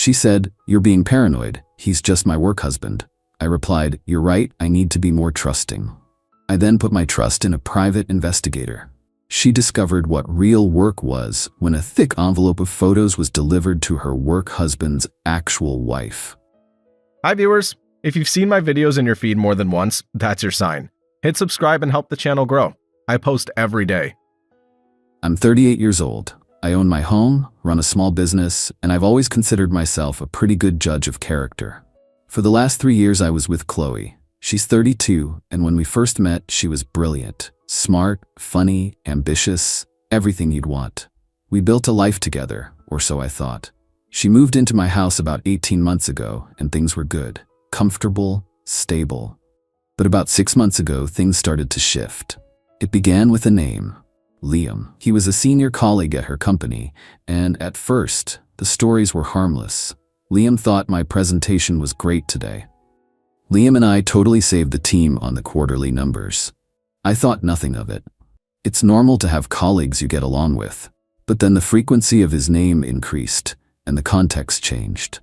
She said, "You're being paranoid. He's just my work husband." I replied, "You're right, I need to be more trusting." I then put my trust in a private investigator. She discovered what real work was when a thick envelope of photos was delivered to her work husband's actual wife. Hi viewers, if you've seen my videos in your feed more than once, that's your sign. Hit subscribe and help the channel grow. I post every day. I'm 38 years old. I own my home, run a small business, and I've always considered myself a pretty good judge of character. For the last 3 years I was with Chloe. She's 32, and when we first met, she was brilliant, smart, funny, ambitious, everything you'd want. We built a life together, or so I thought. She moved into my house about 18 months ago, and things were good, comfortable, stable. But about 6 months ago, things started to shift. It began with a name, Liam. He was a senior colleague at her company, and at first, the stories were harmless. Liam thought my presentation was great today. Liam and I totally saved the team on the quarterly numbers. I thought nothing of it. It's normal to have colleagues you get along with. But then the frequency of his name increased, and the context changed.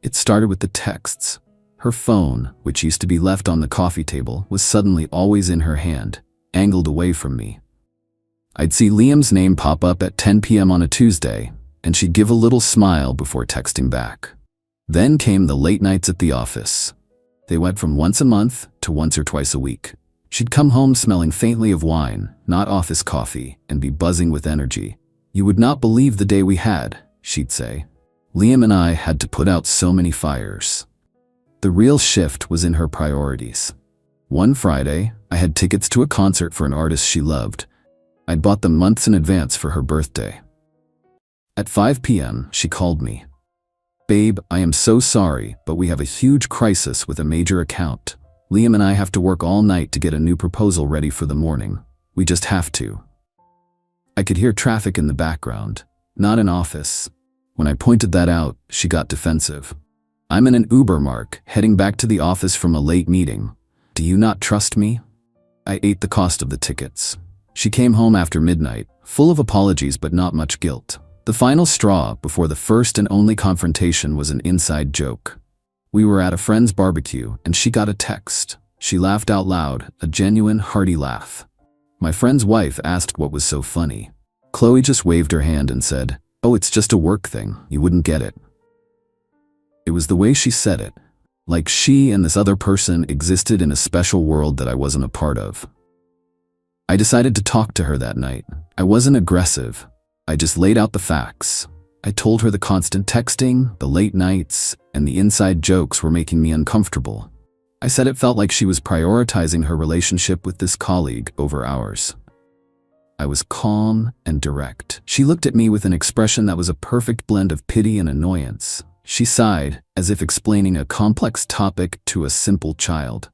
It started with the texts. Her phone, which used to be left on the coffee table, was suddenly always in her hand, angled away from me. I'd see Liam's name pop up at 10 p.m. on a Tuesday, and she'd give a little smile before texting back. Then came the late nights at the office. They went from once a month to once or twice a week. She'd come home smelling faintly of wine, not office coffee, and be buzzing with energy. "You would not believe the day we had," she'd say. Liam and I had to put out so many fires. The real shift was in her priorities. One Friday, I had tickets to a concert for an artist she loved. I'd bought them months in advance for her birthday. At 5 p.m., she called me. "Babe, I am so sorry, but we have a huge crisis with a major account. Liam and I have to work all night to get a new proposal ready for the morning. We just have to." I could hear traffic in the background, not an office. When I pointed that out, she got defensive. "I'm in an Uber, Mark, heading back to the office from a late meeting. Do you not trust me?" I ate the cost of the tickets. She came home after midnight, full of apologies but not much guilt. The final straw before the first and only confrontation was an inside joke. We were at a friend's barbecue, and she got a text. She laughed out loud, a genuine, hearty laugh. My friend's wife asked what was so funny. Chloe just waved her hand and said, "Oh, it's just a work thing, you wouldn't get it." It was the way she said it, like she and this other person existed in a special world that I wasn't a part of. I decided to talk to her that night. I wasn't aggressive. I just laid out the facts. I told her the constant texting, the late nights, and the inside jokes were making me uncomfortable. I said it felt like she was prioritizing her relationship with this colleague over ours. I was calm and direct. She looked at me with an expression that was a perfect blend of pity and annoyance. She sighed, as if explaining a complex topic to a simple child.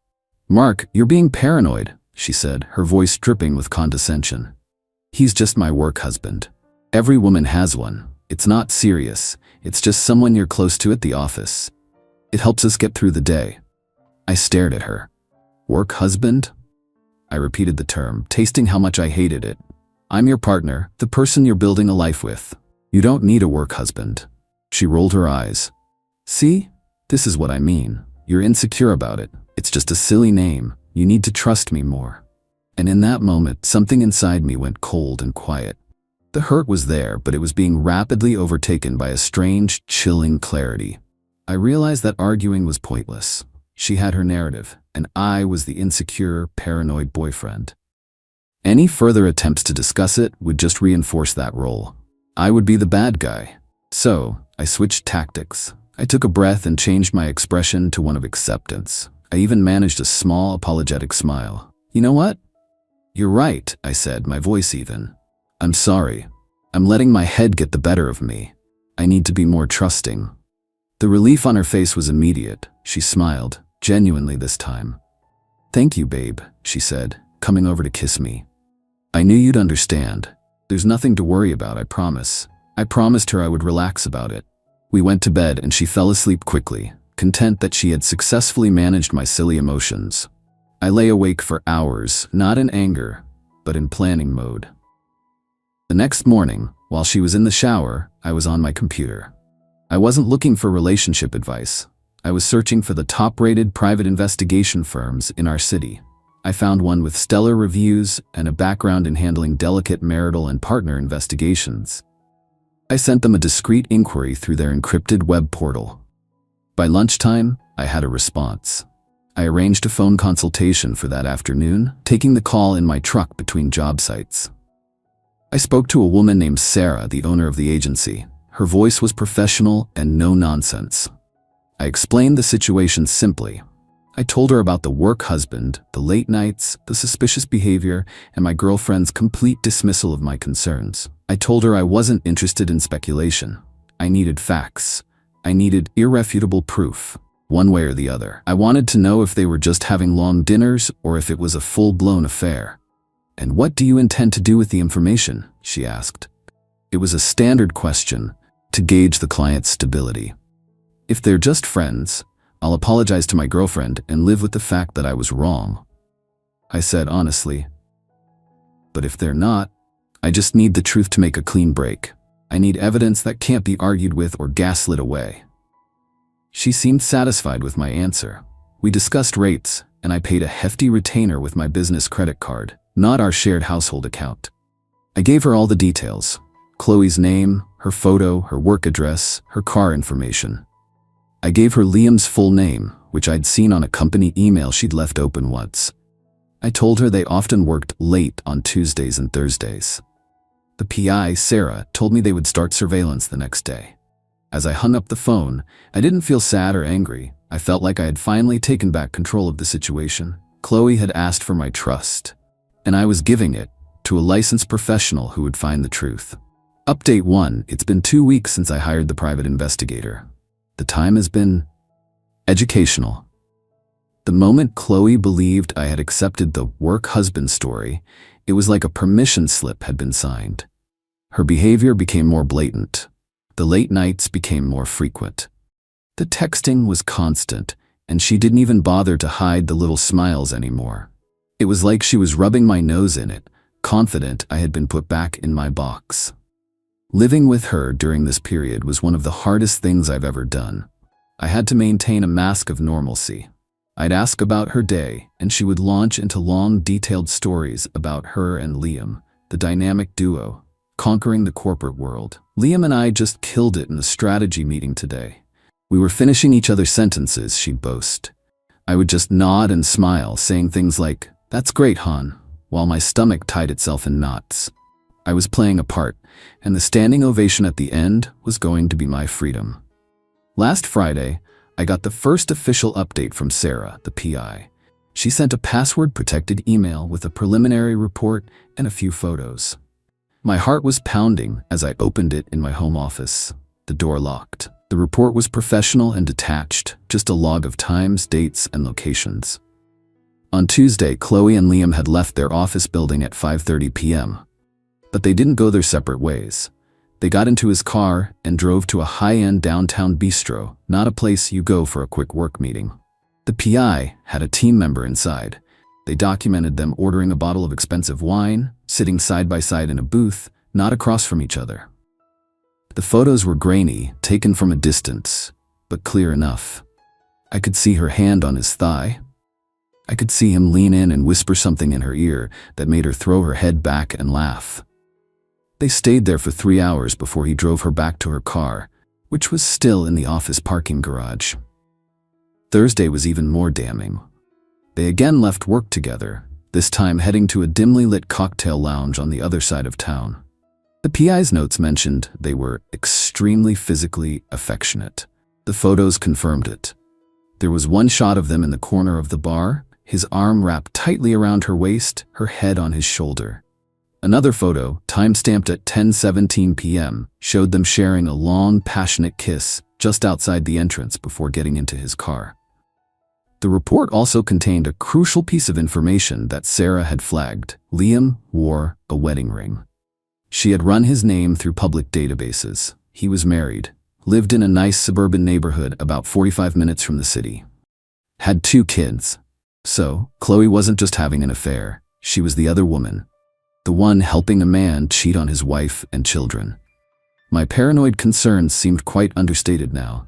"Mark, you're being paranoid," she said, her voice dripping with condescension. "He's just my work husband. Every woman has one. It's not serious. It's just someone you're close to at the office. It helps us get through the day." I stared at her. "Work husband?" I repeated the term, tasting how much I hated it. "I'm your partner, the person you're building a life with. You don't need a work husband." She rolled her eyes. "See? This is what I mean. You're insecure about it. It's just a silly name. You need to trust me more." And in that moment, something inside me went cold and quiet. The hurt was there, but it was being rapidly overtaken by a strange, chilling clarity. I realized that arguing was pointless. She had her narrative, and I was the insecure, paranoid boyfriend. Any further attempts to discuss it would just reinforce that role. I would be the bad guy. So, I switched tactics. I took a breath and changed my expression to one of acceptance. I even managed a small, apologetic smile. "You know what? You're right," I said, my voice even. "I'm sorry. I'm letting my head get the better of me. I need to be more trusting." The relief on her face was immediate. She smiled, genuinely this time. "Thank you, babe," she said, coming over to kiss me. "I knew you'd understand. There's nothing to worry about, I promise." I promised her I would relax about it. We went to bed and she fell asleep quickly, content that she had successfully managed my silly emotions. I lay awake for hours, not in anger, but in planning mode. The next morning, while she was in the shower, I was on my computer. I wasn't looking for relationship advice. I was searching for the top-rated private investigation firms in our city. I found one with stellar reviews and a background in handling delicate marital and partner investigations. I sent them a discreet inquiry through their encrypted web portal. By lunchtime, I had a response. I arranged a phone consultation for that afternoon, taking the call in my truck between job sites. I spoke to a woman named Sarah, the owner of the agency. Her voice was professional and no nonsense. I explained the situation simply. I told her about the work husband, the late nights, the suspicious behavior, and my girlfriend's complete dismissal of my concerns. I told her I wasn't interested in speculation. I needed facts. I needed irrefutable proof, one way or the other. I wanted to know if they were just having long dinners or if it was a full-blown affair. "And what do you intend to do with the information?" she asked. It was a standard question to gauge the client's stability. "If they're just friends, I'll apologize to my girlfriend and live with the fact that I was wrong," I said honestly. "But if they're not, I just need the truth to make a clean break. I need evidence that can't be argued with or gaslit away." She seemed satisfied with my answer. We discussed rates, and I paid a hefty retainer with my business credit card, not our shared household account. I gave her all the details: Chloe's name, her photo, her work address, her car information. I gave her Liam's full name, which I'd seen on a company email she'd left open once. I told her they often worked late on Tuesdays and Thursdays. The PI, Sarah, told me they would start surveillance the next day. As I hung up the phone, I didn't feel sad or angry. I felt like I had finally taken back control of the situation. Chloe had asked for my trust, and I was giving it to a licensed professional who would find the truth. Update 1. It's been 2 weeks since I hired the private investigator. The time has been educational. The moment Chloe believed I had accepted the work husband story, it was like a permission slip had been signed. Her behavior became more blatant. The late nights became more frequent. The texting was constant, and she didn't even bother to hide the little smiles anymore. It was like she was rubbing my nose in it, confident I had been put back in my box. Living with her during this period was one of the hardest things I've ever done. I had to maintain a mask of normalcy. I'd ask about her day, and she would launch into long, detailed stories about her and Liam, the dynamic duo, conquering the corporate world. "Liam and I just killed it in the strategy meeting today. We were finishing each other's sentences," she'd boast. I would just nod and smile, saying things like, "That's great, hon," while my stomach tied itself in knots. I was playing a part, and the standing ovation at the end was going to be my freedom. Last Friday, I got the first official update from Sarah, the PI. She sent a password-protected email with a preliminary report and a few photos. My heart was pounding as I opened it in my home office. The door locked. The report was professional and detached, just a log of times, dates, and locations. On Tuesday, Chloe and Liam had left their office building at 5:30 p.m. But they didn't go their separate ways. They got into his car and drove to a high-end downtown bistro, not a place you go for a quick work meeting. The PI had a team member inside. They documented them ordering a bottle of expensive wine, sitting side by side in a booth, not across from each other. The photos were grainy, taken from a distance, but clear enough. I could see her hand on his thigh. I could see him lean in and whisper something in her ear that made her throw her head back and laugh. They stayed there for 3 hours before he drove her back to her car, which was still in the office parking garage. Thursday was even more damning. They again left work together, this time heading to a dimly lit cocktail lounge on the other side of town. The PI's notes mentioned they were extremely physically affectionate. The photos confirmed it. There was one shot of them in the corner of the bar, his arm wrapped tightly around her waist, her head on his shoulder. Another photo, time-stamped at 10:17 p.m., showed them sharing a long, passionate kiss just outside the entrance before getting into his car. The report also contained a crucial piece of information that Sarah had flagged. Liam wore a wedding ring. She had run his name through public databases. He was married, lived in a nice suburban neighborhood about 45 minutes from the city. Had 2 kids. So, Chloe wasn't just having an affair, she was the other woman. The one helping a man cheat on his wife and children. My paranoid concerns seemed quite understated now.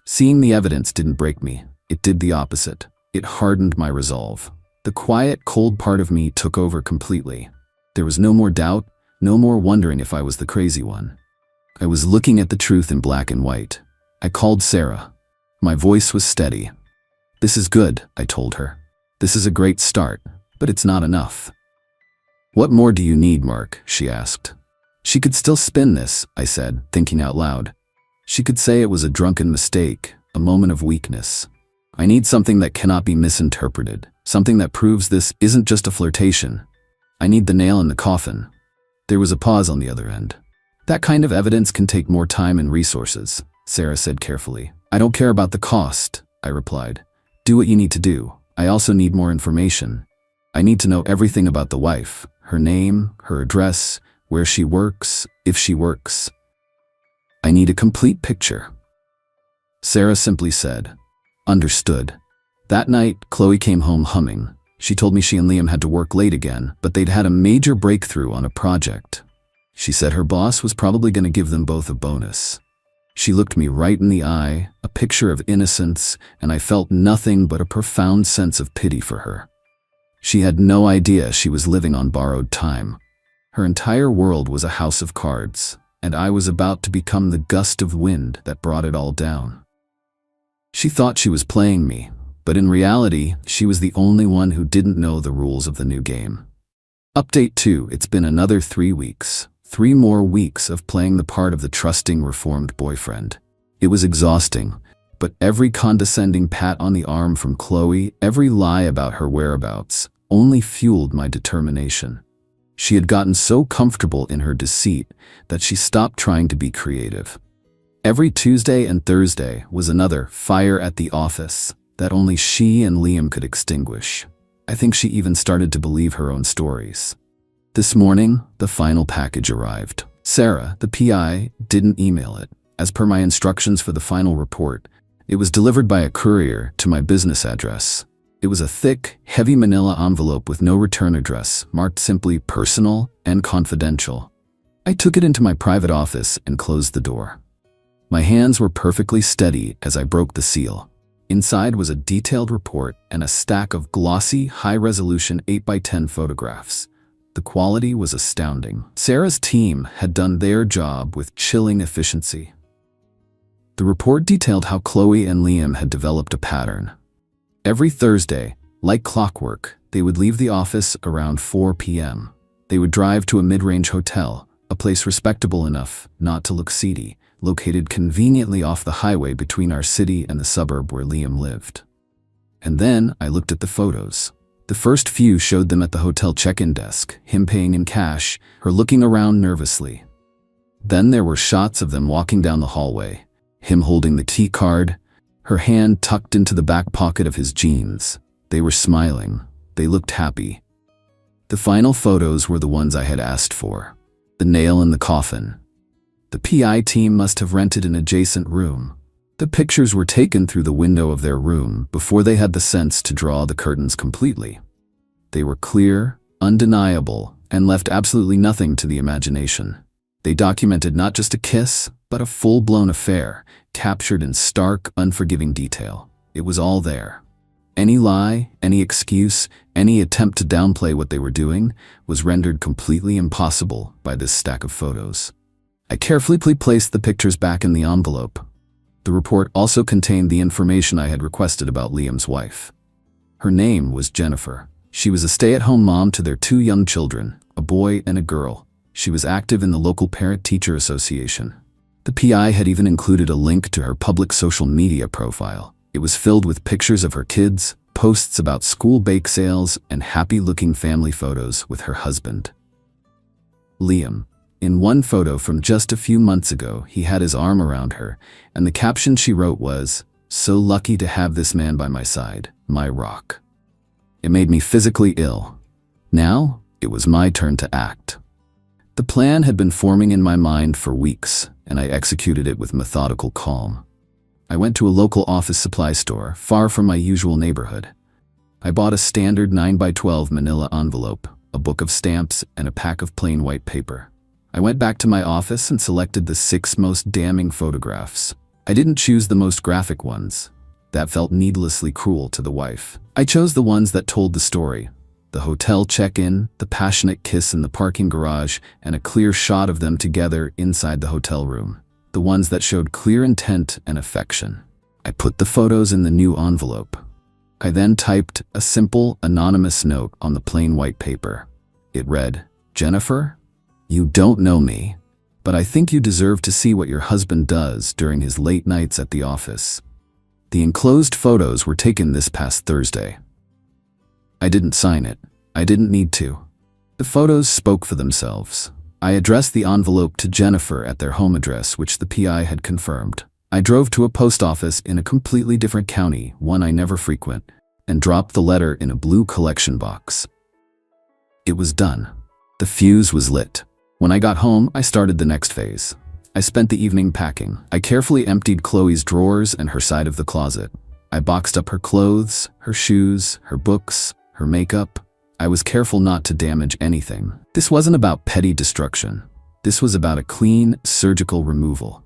Seeing the evidence didn't break me. It did the opposite. It hardened my resolve. The quiet, cold part of me took over completely. There was no more doubt, no more wondering if I was the crazy one. I was looking at the truth in black and white. I called Sarah. My voice was steady. "This is good," I told her. "This is a great start, but it's not enough." "What more do you need, Mark?" she asked. She could still spin this, I said, thinking out loud. She could say it was a drunken mistake, a moment of weakness. I need something that cannot be misinterpreted, something that proves this isn't just a flirtation. I need the nail in the coffin. There was a pause on the other end. "That kind of evidence can take more time and resources," Sarah said carefully. "I don't care about the cost," I replied. "Do what you need to do. I also need more information. I need to know everything about the wife, her name, her address, where she works, if she works. I need a complete picture." Sarah simply said, "Understood." That night, Chloe came home humming. She told me she and Liam had to work late again, but they'd had a major breakthrough on a project. She said her boss was probably going to give them both a bonus. She looked me right in the eye, a picture of innocence, and I felt nothing but a profound sense of pity for her. She had no idea she was living on borrowed time. Her entire world was a house of cards, and I was about to become the gust of wind that brought it all down. She thought she was playing me, but in reality, she was the only one who didn't know the rules of the new game. Update 2, it's been another 3 weeks. 3 more weeks of playing the part of the trusting, reformed boyfriend. It was exhausting, but every condescending pat on the arm from Chloe, every lie about her whereabouts, only fueled my determination. She had gotten so comfortable in her deceit that she stopped trying to be creative. Every Tuesday and Thursday was another fire at the office that only she and Liam could extinguish. I think she even started to believe her own stories. This morning, the final package arrived. Sarah, the PI, didn't email it. As per my instructions for the final report, it was delivered by a courier to my business address. It was a thick, heavy manila envelope with no return address, marked simply personal and confidential. I took it into my private office and closed the door. My hands were perfectly steady as I broke the seal. Inside was a detailed report and a stack of glossy, high-resolution 8x10 photographs. The quality was astounding. Sarah's team had done their job with chilling efficiency. The report detailed how Chloe and Liam had developed a pattern. Every Thursday, like clockwork, they would leave the office around 4 p.m. They would drive to a mid-range hotel, a place respectable enough not to look seedy, located conveniently off the highway between our city and the suburb where Liam lived. And then I looked at the photos. The first few showed them at the hotel check-in desk, him paying in cash, her looking around nervously. Then there were shots of them walking down the hallway, him holding the key card, her hand tucked into the back pocket of his jeans. They were smiling. They looked happy. The final photos were the ones I had asked for. The nail in the coffin. The PI team must have rented an adjacent room. The pictures were taken through the window of their room before they had the sense to draw the curtains completely. They were clear, undeniable, and left absolutely nothing to the imagination. They documented not just a kiss, but a full-blown affair, captured in stark, unforgiving detail. It was all there. Any lie, any excuse, any attempt to downplay what they were doing was rendered completely impossible by this stack of photos. I carefully placed the pictures back in the envelope. The report also contained the information I had requested about Liam's wife. Her name was Jennifer. She was a stay-at-home mom to their 2 young children, a boy and a girl. She was active in the local parent-teacher association. The PI had even included a link to her public social media profile. It was filled with pictures of her kids, posts about school bake sales, and happy-looking family photos with her husband. Liam. In one photo from just a few months ago, he had his arm around her, and the caption she wrote was, "So lucky to have this man by my side, my rock." It made me physically ill. Now, it was my turn to act. The plan had been forming in my mind for weeks, and I executed it with methodical calm. I went to a local office supply store, far from my usual neighborhood. I bought a standard 9x12 manila envelope, a book of stamps, and a pack of plain white paper. I went back to my office and selected the 6 most damning photographs. I didn't choose the most graphic ones. That felt needlessly cruel to the wife. I chose the ones that told the story. The hotel check-in, the passionate kiss in the parking garage, and a clear shot of them together inside the hotel room. The ones that showed clear intent and affection. I put the photos in the new envelope. I then typed a simple, anonymous note on the plain white paper. It read, "Jennifer, you don't know me, but I think you deserve to see what your husband does during his late nights at the office." The enclosed photos were taken this past Thursday. I didn't sign it. I didn't need to. The photos spoke for themselves. I addressed the envelope to Jennifer at their home address, which the PI had confirmed. I drove to a post office in a completely different county, one I never frequent, and dropped the letter in a blue collection box. It was done. The fuse was lit. When I got home, I started the next phase. I spent the evening packing. I carefully emptied Chloe's drawers and her side of the closet. I boxed up her clothes, her shoes, her books, her makeup. I was careful not to damage anything. This wasn't about petty destruction. This was about a clean, surgical removal.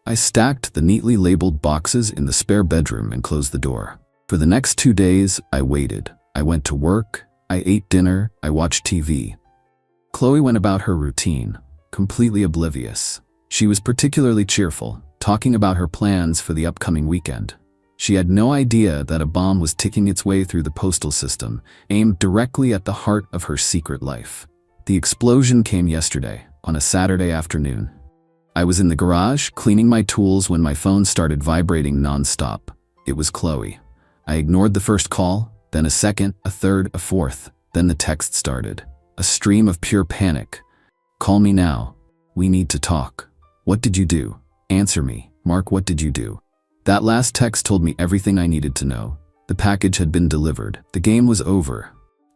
I stacked the neatly labeled boxes in the spare bedroom and closed the door. For the next 2 days, I waited. I went to work, I ate dinner, I watched TV. Chloe went about her routine, completely oblivious. She was particularly cheerful, talking about her plans for the upcoming weekend. She had no idea that a bomb was ticking its way through the postal system, aimed directly at the heart of her secret life. The explosion came yesterday, on a Saturday afternoon. I was in the garage, cleaning my tools when my phone started vibrating non-stop. It was Chloe. I ignored the first call, then a second, a third, a fourth. Then the text started. A stream of pure panic. "Call me now. We need to talk. What did you do? Answer me. Mark, what did you do?" That last text told me everything I needed to know. The package had been delivered. The game was over.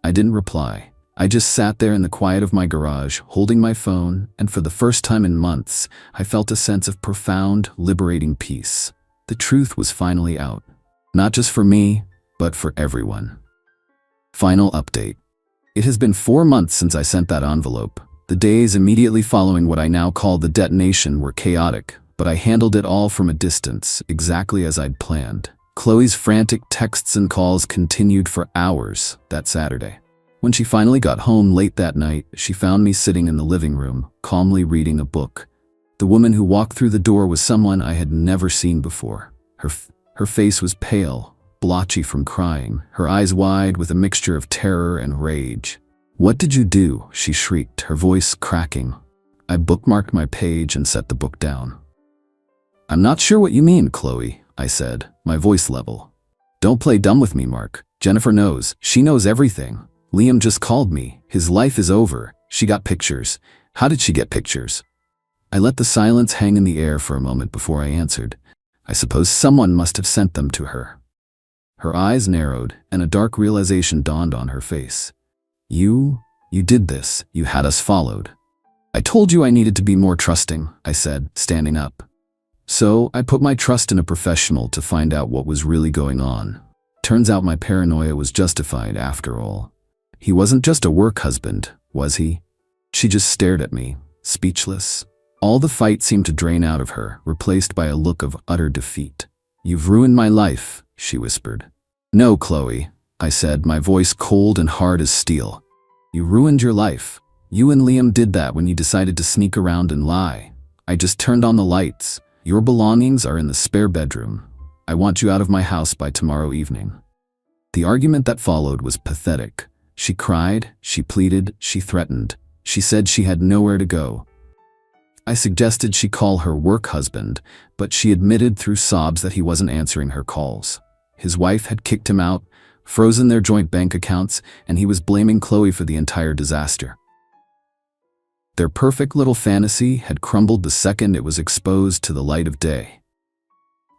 I didn't reply. I just sat there in the quiet of my garage, holding my phone, and for the first time in months, I felt a sense of profound, liberating peace. The truth was finally out. Not just for me, but for everyone. Final update. It has been 4 months since I sent that envelope. The days immediately following what I now call the detonation were chaotic, but I handled it all from a distance, exactly as I'd planned. Chloe's frantic texts and calls continued for hours that Saturday. When she finally got home late that night, she found me sitting in the living room, calmly reading a book. The woman who walked through the door was someone I had never seen before. Her face was pale, blotchy from crying, her eyes wide with a mixture of terror and rage. "What did you do?" she shrieked, her voice cracking. I bookmarked my page and set the book down. "I'm not sure what you mean, Chloe," I said, my voice level. "Don't play dumb with me, Mark. Jennifer knows. She knows everything. Liam just called me. His life is over. She got pictures. How did she get pictures?" I let the silence hang in the air for a moment before I answered. "I suppose someone must have sent them to her." Her eyes narrowed, and a dark realization dawned on her face. You did this. You had us followed." "I told you I needed to be more trusting," I said, standing up. "So I put my trust in a professional to find out what was really going on. Turns out my paranoia was justified after all. He wasn't just a work husband, was he?" She just stared at me, speechless. All the fight seemed to drain out of her, replaced by a look of utter defeat. "You've ruined my life," she whispered. "No, Chloe," I said, my voice cold and hard as steel. "You ruined your life. You and Liam did that when you decided to sneak around and lie. I just turned on the lights. Your belongings are in the spare bedroom. I want you out of my house by tomorrow evening." The argument that followed was pathetic. She cried, she pleaded, she threatened. She said she had nowhere to go. I suggested she call her work husband, but she admitted through sobs that he wasn't answering her calls. His wife had kicked him out, frozen their joint bank accounts, and he was blaming Chloe for the entire disaster. Their perfect little fantasy had crumbled the second it was exposed to the light of day.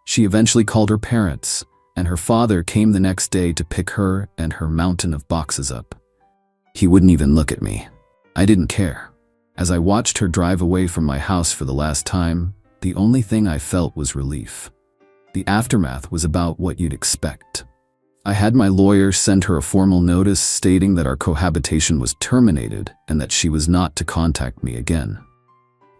She eventually called her parents, and her father came the next day to pick her and her mountain of boxes up. He wouldn't even look at me. I didn't care. As I watched her drive away from my house for the last time, the only thing I felt was relief. The aftermath was about what you'd expect. I had my lawyer send her a formal notice stating that our cohabitation was terminated and that she was not to contact me again.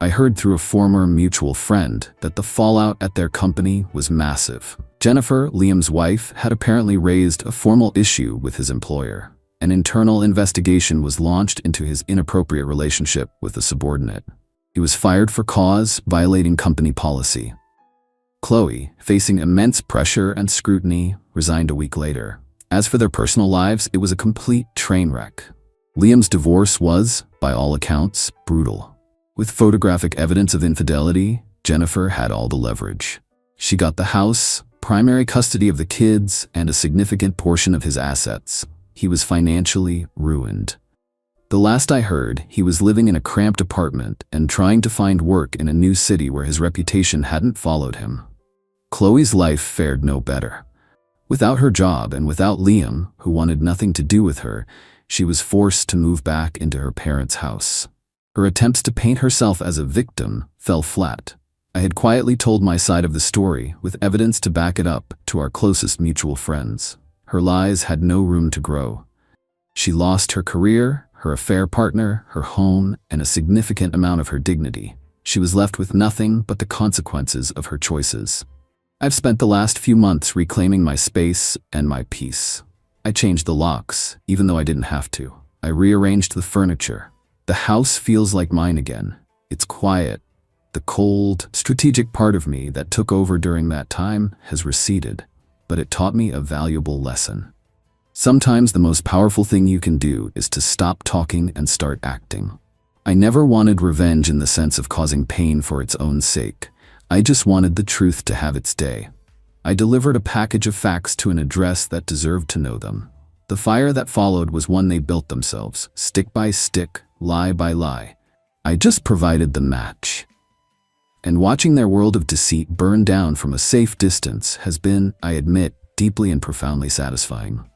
I heard through a former mutual friend that the fallout at their company was massive. Jennifer, Liam's wife, had apparently raised a formal issue with his employer. An internal investigation was launched into his inappropriate relationship with a subordinate. He was fired for cause, violating company policy. Chloe, facing immense pressure and scrutiny, resigned a week later. As for their personal lives, it was a complete train wreck. Liam's divorce was, by all accounts, brutal. With photographic evidence of infidelity, Jennifer had all the leverage. She got the house, primary custody of the kids, and a significant portion of his assets. He was financially ruined. The last I heard, he was living in a cramped apartment and trying to find work in a new city where his reputation hadn't followed him. Chloe's life fared no better. Without her job and without Liam, who wanted nothing to do with her, she was forced to move back into her parents' house. Her attempts to paint herself as a victim fell flat. I had quietly told my side of the story, with evidence to back it up, to our closest mutual friends. Her lies had no room to grow. She lost her career, her affair partner, her home, and a significant amount of her dignity. She was left with nothing but the consequences of her choices. I've spent the last few months reclaiming my space and my peace. I changed the locks, even though I didn't have to. I rearranged the furniture. The house feels like mine again. It's quiet. The cold, strategic part of me that took over during that time has receded, but it taught me a valuable lesson. Sometimes the most powerful thing you can do is to stop talking and start acting. I never wanted revenge in the sense of causing pain for its own sake. I just wanted the truth to have its day. I delivered a package of facts to an address that deserved to know them. The fire that followed was one they built themselves, stick by stick, lie by lie. I just provided the match. And watching their world of deceit burn down from a safe distance has been, I admit, deeply and profoundly satisfying.